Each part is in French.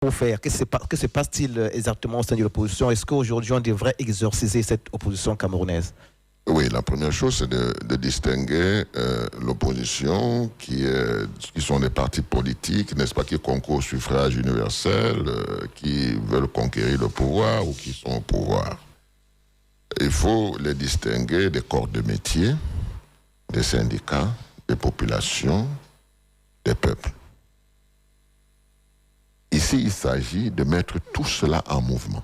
pour faire? Que se passe-t-il exactement au sein de l'opposition? Est-ce qu'aujourd'hui on devrait exorciser cette opposition camerounaise? Oui, la première chose, c'est de distinguer l'opposition qui sont des partis politiques, n'est-ce pas, qui concourent au suffrage universel, qui veulent conquérir le pouvoir ou qui sont au pouvoir. Il faut les distinguer des corps de métier, des syndicats, des populations, des peuples. Ici, il s'agit de mettre tout cela en mouvement.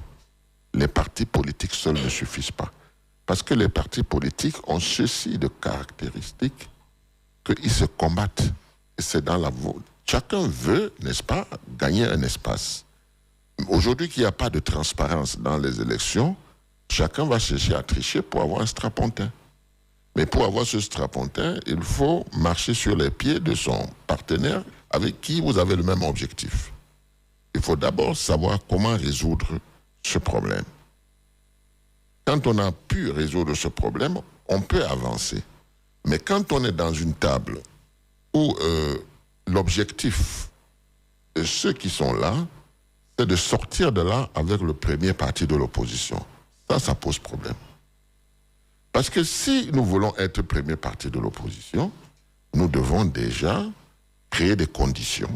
Les partis politiques seuls ne suffisent pas. Parce que les partis politiques ont ceci de caractéristiques qu'ils se combattent. Et c'est dans la voie. Chacun veut, n'est-ce pas, gagner un espace. Aujourd'hui qu'il n'y a pas de transparence dans les élections, chacun va chercher à tricher pour avoir un strapontin. Mais pour avoir ce strapontin, il faut marcher sur les pieds de son partenaire avec qui vous avez le même objectif. Il faut d'abord savoir comment résoudre ce problème. Quand on a pu résoudre ce problème, on peut avancer. Mais quand on est dans une table où l'objectif de ceux qui sont là, c'est de sortir de là avec le premier parti de l'opposition, ça pose problème. Parce que si nous voulons être premier parti de l'opposition, nous devons déjà créer des conditions.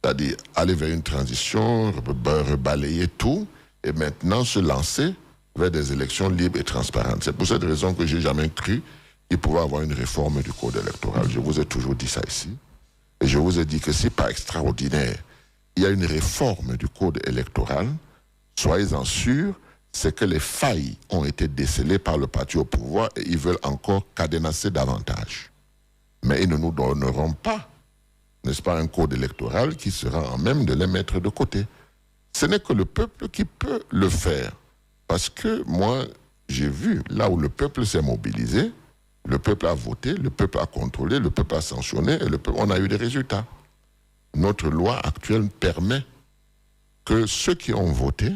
C'est-à-dire aller vers une transition, rebalayer tout, et maintenant se lancer vers des élections libres et transparentes. C'est pour cette raison que je n'ai jamais cru qu'il pouvait avoir une réforme du code électoral. Je vous ai toujours dit ça ici. Et je vous ai dit que si par extraordinaire, il y a une réforme du code électoral, soyez-en sûrs, c'est que les failles ont été décelées par le parti au pouvoir et ils veulent encore cadenasser davantage. Mais ils ne nous donneront pas, n'est-ce pas, un code électoral qui sera en même de les mettre de côté. Ce n'est que le peuple qui peut le faire. Parce que moi, j'ai vu là où le peuple s'est mobilisé, le peuple a voté, le peuple a contrôlé, le peuple a sanctionné, et on a eu des résultats. Notre loi actuelle permet que ceux qui ont voté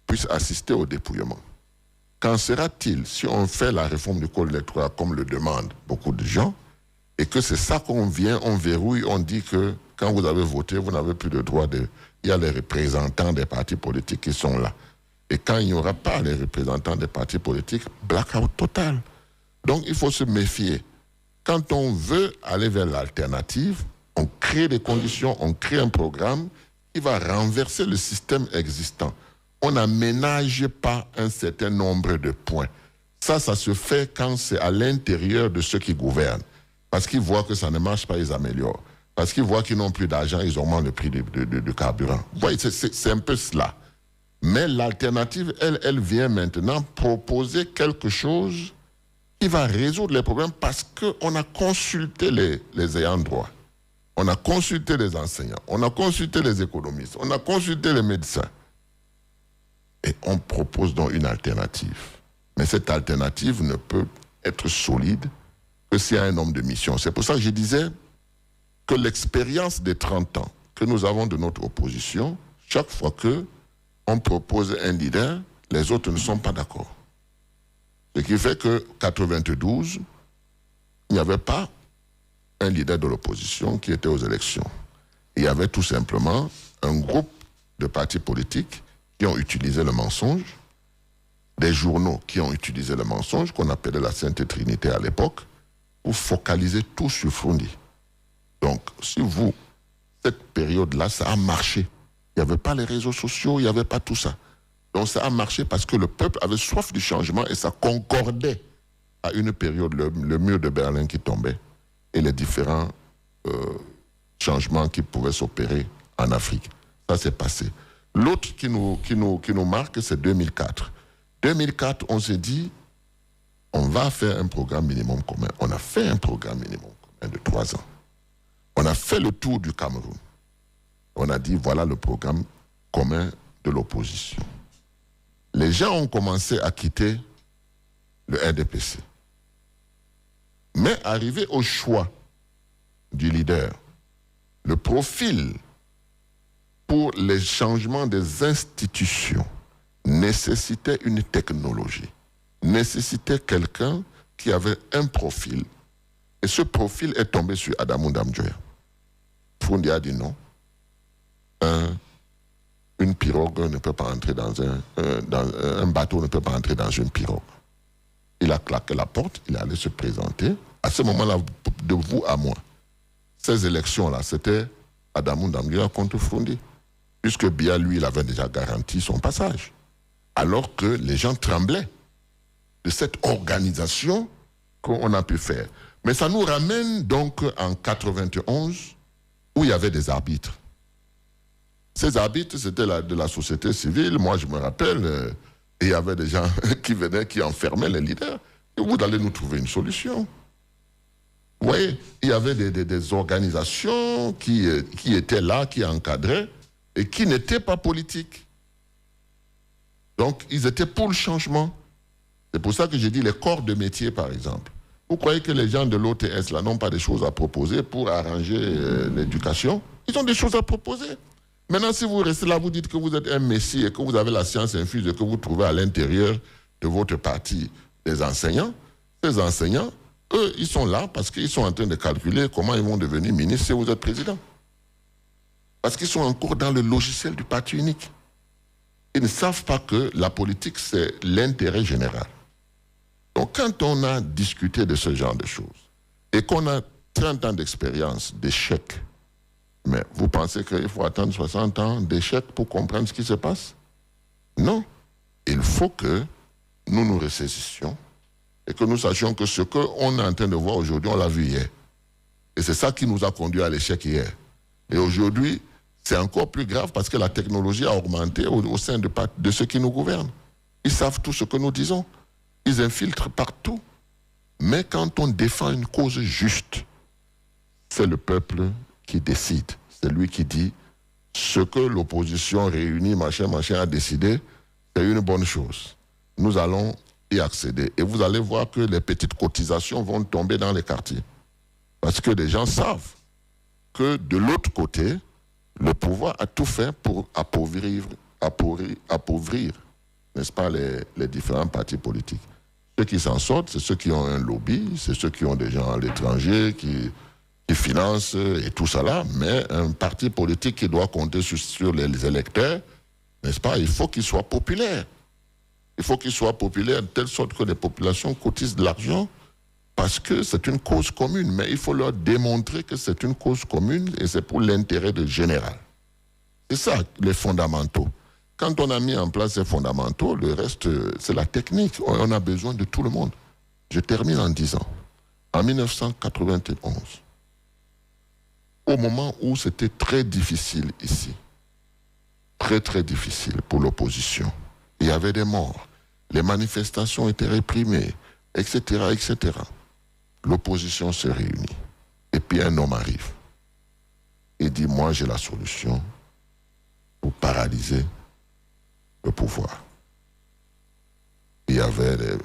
puissent assister au dépouillement. Qu'en sera-t-il si on fait la réforme du code électoral comme le demandent beaucoup de gens, et que c'est ça qu'on vient, on verrouille, on dit que quand vous avez voté, vous n'avez plus de droit de... Il y a les représentants des partis politiques qui sont là. Et quand il n'y aura pas les représentants des partis politiques, blackout total. Donc il faut se méfier. Quand on veut aller vers l'alternative, on crée des conditions, on crée un programme qui va renverser le système existant. On n'aménage pas un certain nombre de points. Ça se fait quand c'est à l'intérieur de ceux qui gouvernent. Parce qu'ils voient que ça ne marche pas, ils améliorent. Parce qu'ils voient qu'ils n'ont plus d'argent, ils augmentent le prix du carburant. Vous voyez, c'est un peu cela. Mais l'alternative, elle vient maintenant proposer quelque chose qui va résoudre les problèmes parce qu'on a consulté les ayants droit. On a consulté les enseignants, on a consulté les économistes, on a consulté les médecins. Et on propose donc une alternative. Mais cette alternative ne peut être solide que s'il y a un homme de mission. C'est pour ça que je disais que l'expérience des 30 ans que nous avons de notre opposition, chaque fois qu'on propose un leader, les autres ne sont pas d'accord. Ce qui fait que 92, il n'y avait pas un leader de l'opposition qui était aux élections. Il y avait tout simplement un groupe de partis politiques qui ont utilisé le mensonge, des journaux qui ont utilisé le mensonge, qu'on appelait la Sainte Trinité à l'époque, pour focaliser tout sur Froundi. Donc, si cette période-là, ça a marché. Il n'y avait pas les réseaux sociaux, il n'y avait pas tout ça. Donc, ça a marché parce que le peuple avait soif du changement et ça concordait à une période, le mur de Berlin qui tombait et les différents changements qui pouvaient s'opérer en Afrique. Ça s'est passé. L'autre qui nous marque, c'est 2004. 2004, on s'est dit, on va faire un programme minimum commun. On a fait un programme minimum commun de 3 ans. On a fait le tour du Cameroun. On a dit, voilà le programme commun de l'opposition. Les gens ont commencé à quitter le RDPC. Mais arrivé au choix du leader, le profil pour les changements des institutions nécessitait une technologie, nécessitait quelqu'un qui avait un profil. Et ce profil est tombé sur Adamou Damdjoya. Froundi a dit non. une pirogue ne peut pas entrer dans un bateau ne peut pas entrer dans une pirogue. Il a claqué la porte, il allait se présenter. À ce moment-là, de vous à moi, ces élections-là, c'était Adamou Damguia contre Frondi. Puisque Biya, lui, il avait déjà garanti son passage. Alors que les gens tremblaient de cette organisation qu'on a pu faire. Mais ça nous ramène donc en 91, où il y avait des arbitres. Ces arbitres, c'était de la société civile. Moi, je me rappelle, et il y avait des gens qui venaient, qui enfermaient les leaders. Et vous allez nous trouver une solution. Vous voyez, il y avait des organisations qui étaient là, qui encadraient, et qui n'étaient pas politiques. Donc, ils étaient pour le changement. C'est pour ça que j'ai dit les corps de métier, par exemple. Vous croyez que les gens de l'OTS, là, n'ont pas des choses à proposer pour arranger l'éducation? Ils ont des choses à proposer. Maintenant, si vous restez là, vous dites que vous êtes un messie et que vous avez la science infuse et que vous trouvez à l'intérieur de votre parti des enseignants, ces enseignants, eux, ils sont là parce qu'ils sont en train de calculer comment ils vont devenir ministres si vous êtes président. Parce qu'ils sont encore dans le logiciel du parti unique. Ils ne savent pas que la politique, c'est l'intérêt général. Donc, quand on a discuté de ce genre de choses et qu'on a 30 ans d'expérience d'échec, mais vous pensez qu'il faut attendre 60 ans d'échec pour comprendre ce qui se passe? Non. Il faut que nous nous ressaisissions et que nous sachions que ce qu'on est en train de voir aujourd'hui, on l'a vu hier. Et c'est ça qui nous a conduit à l'échec hier. Et aujourd'hui, c'est encore plus grave parce que la technologie a augmenté au sein de ceux qui nous gouvernent. Ils savent tout ce que nous disons. Ils infiltrent partout. Mais quand on défend une cause juste, c'est le peuple qui décide. C'est lui qui dit ce que l'opposition réunie, machin, a décidé, c'est une bonne chose. Nous allons y accéder. Et vous allez voir que les petites cotisations vont tomber dans les quartiers. Parce que les gens savent que de l'autre côté, le pouvoir a tout fait pour appauvrir, n'est-ce pas, les différents partis politiques. Ceux qui s'en sortent, c'est ceux qui ont un lobby, c'est ceux qui ont des gens à l'étranger, qui financent et tout ça là. Mais un parti politique qui doit compter sur les électeurs, n'est-ce pas, il faut qu'il soit populaire. Il faut qu'il soit populaire de telle sorte que les populations cotisent de l'argent parce que c'est une cause commune. Mais il faut leur démontrer que c'est une cause commune et c'est pour l'intérêt général. C'est ça, les fondamentaux. Quand on a mis en place ces fondamentaux, le reste, c'est la technique. On a besoin de tout le monde. Je termine en disant, en 1991, au moment où c'était très difficile ici, très très difficile pour l'opposition, il y avait des morts, les manifestations étaient réprimées, etc., etc. L'opposition se réunit. Et puis un homme arrive. Il dit, moi j'ai la solution pour paralyser le pouvoir. Il y avait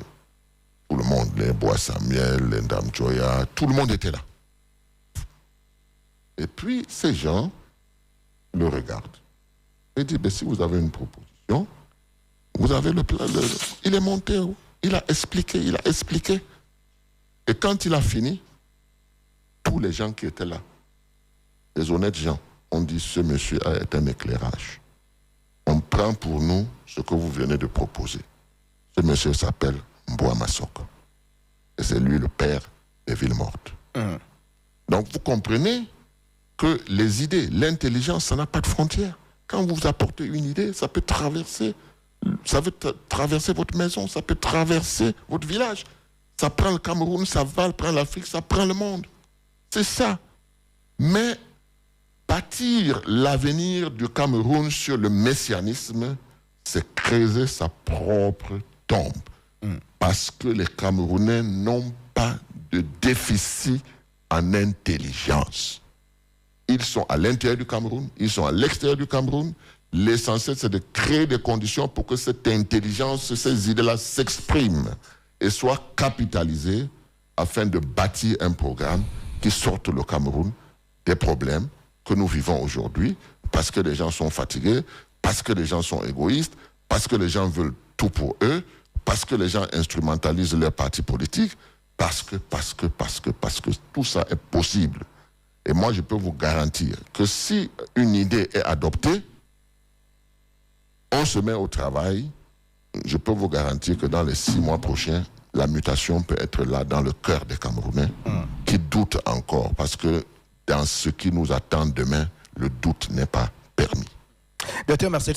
tout le monde, les Bois Samuel, les Ndam Joya, tout le monde était là. Et puis ces gens le regardent. Il dit, si vous avez une proposition, vous avez le plan. Il est monté, il a expliqué. Et quand il a fini, tous les gens qui étaient là, les honnêtes gens, ont dit, ce monsieur est un éclairage. On prend pour nous ce que vous venez de proposer. Ce monsieur s'appelle Mboua Massoko. Et c'est lui le père des villes mortes. Donc vous comprenez que les idées, l'intelligence, ça n'a pas de frontières. Quand vous apportez une idée, ça peut traverser votre maison, ça peut traverser votre village. Ça prend le Cameroun, ça va prendre l'Afrique, ça prend le monde. C'est ça. Mais bâtir l'avenir du Cameroun sur le messianisme, c'est creuser sa propre tombe. Parce que les Camerounais n'ont pas de déficit en intelligence. Ils sont à l'intérieur du Cameroun, ils sont à l'extérieur du Cameroun. L'essentiel, c'est de créer des conditions pour que cette intelligence, ces idées-là s'expriment et soient capitalisées afin de bâtir un programme qui sorte le Cameroun des problèmes que nous vivons aujourd'hui, parce que les gens sont fatigués, parce que les gens sont égoïstes, parce que les gens veulent tout pour eux, parce que les gens instrumentalisent leurs partis politiques, parce que tout ça est possible. Et moi, je peux vous garantir que si une idée est adoptée, on se met au travail, je peux vous garantir que dans les 6 mois prochains, la mutation peut être là dans le cœur des Camerounais qui doutent encore, parce que dans ce qui nous attend demain, le doute n'est pas permis. Docteur Marcel